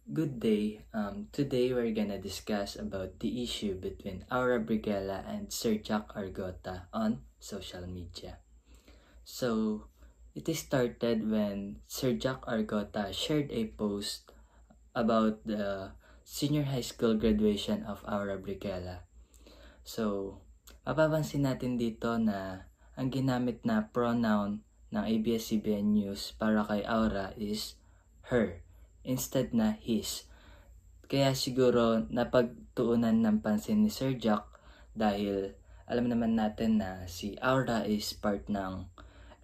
Good day. Today we're gonna discuss about the issue between Aura Brigela and Sir Jack Argota on social media. So, it is started when Sir Jack Argota shared a post about the senior high school graduation of Aura Brigela. So, mapapansin natin dito na ang ginamit na pronoun ng ABS-CBN News para kay Aura is her instead na his. Kaya siguro napagtuunan ng pansin ni Sir Jack dahil alam naman natin na si Aura is part ng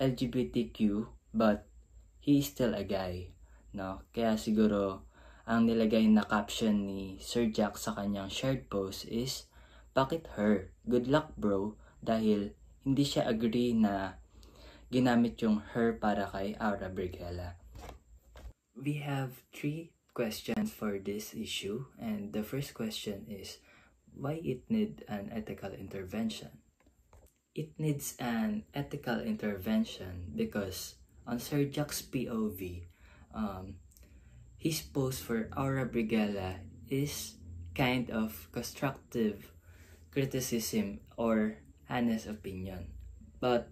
LGBTQ but he is still a guy, no? Kaya siguro ang nilagay na caption ni Sir Jack sa kanyang shared post is, bakit her? Good luck bro, dahil hindi siya agree na ginamit yung her para kay Aura Brigela. We have 3 questions for this issue, and the first question is, why it need an ethical intervention? It needs an ethical intervention because on Sir Jack's POV, his post for Aura Brigela is kind of constructive criticism or honest opinion, but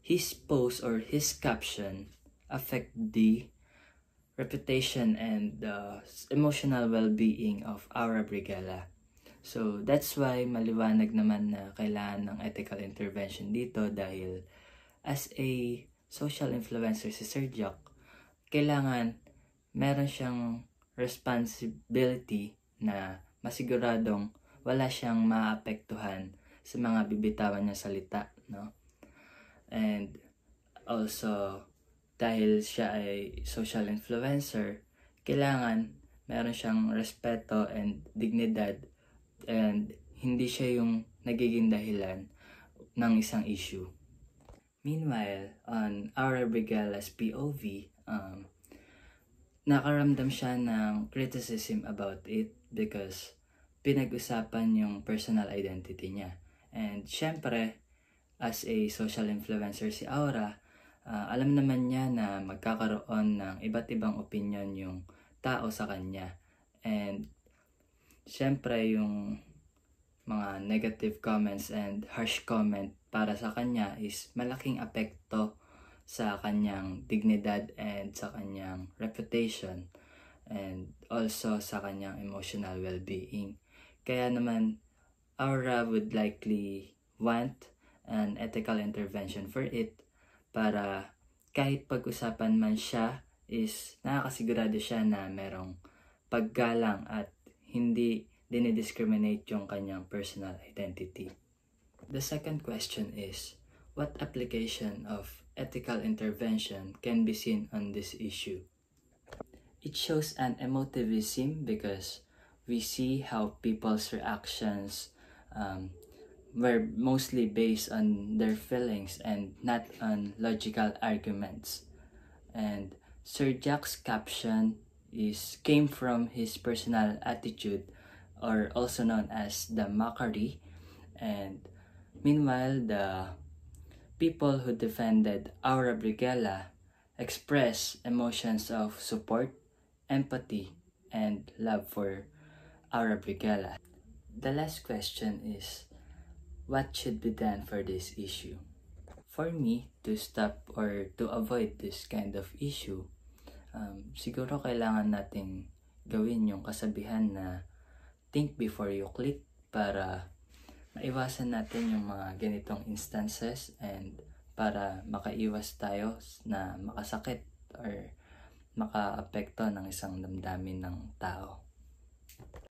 his post or his caption affect the reputation and the emotional well-being of Aura Brigela. So that's why maliwanag naman na kailangan ng ethical intervention dito dahil as a social influencer si Sir Jack, kailangan meron siyang responsibility na masiguradong wala siyang maapektuhan sa mga bibitawan niyang salita, no? And also, dahil siya ay social influencer, kailangan meron siyang respeto and dignidad and hindi siya yung nagiging dahilan ng isang issue. Meanwhile, on Aura Brigela's POV, nakaramdam siya ng criticism about it because pinag-usapan yung personal identity niya. And syempre, as a social influencer si Aura, alam naman niya na magkakaroon ng iba't ibang opinion yung tao sa kanya. And syempre yung mga negative comments and harsh comment para sa kanya is malaking apekto sa kanyang dignidad and sa kanyang reputation and also sa kanyang emotional well-being. Kaya naman, Aura would likely want an ethical intervention for it para kahit pag-usapan man siya is nakakasigurado siya na merong paggalang at hindi dinidiscriminate yung kanyang personal identity. The second question is, what application of ethical intervention can be seen on this issue? It shows an emotivism because we see how people's reactions were mostly based on their feelings and not on logical arguments. And Sir Jack's caption came from his personal attitude, or also known as the mockery. And meanwhile, the people who defended Aura Brigela expressed emotions of support, empathy, and love for Aura Brigela. The last question is, what should be done for this issue? For me, to stop or to avoid this kind of issue, siguro kailangan nating gawin yung kasabihan na think before you click para maiwasan natin yung mga ganitong instances and para makaiwas tayo na makasakit or makaapekto ng isang damdamin ng tao.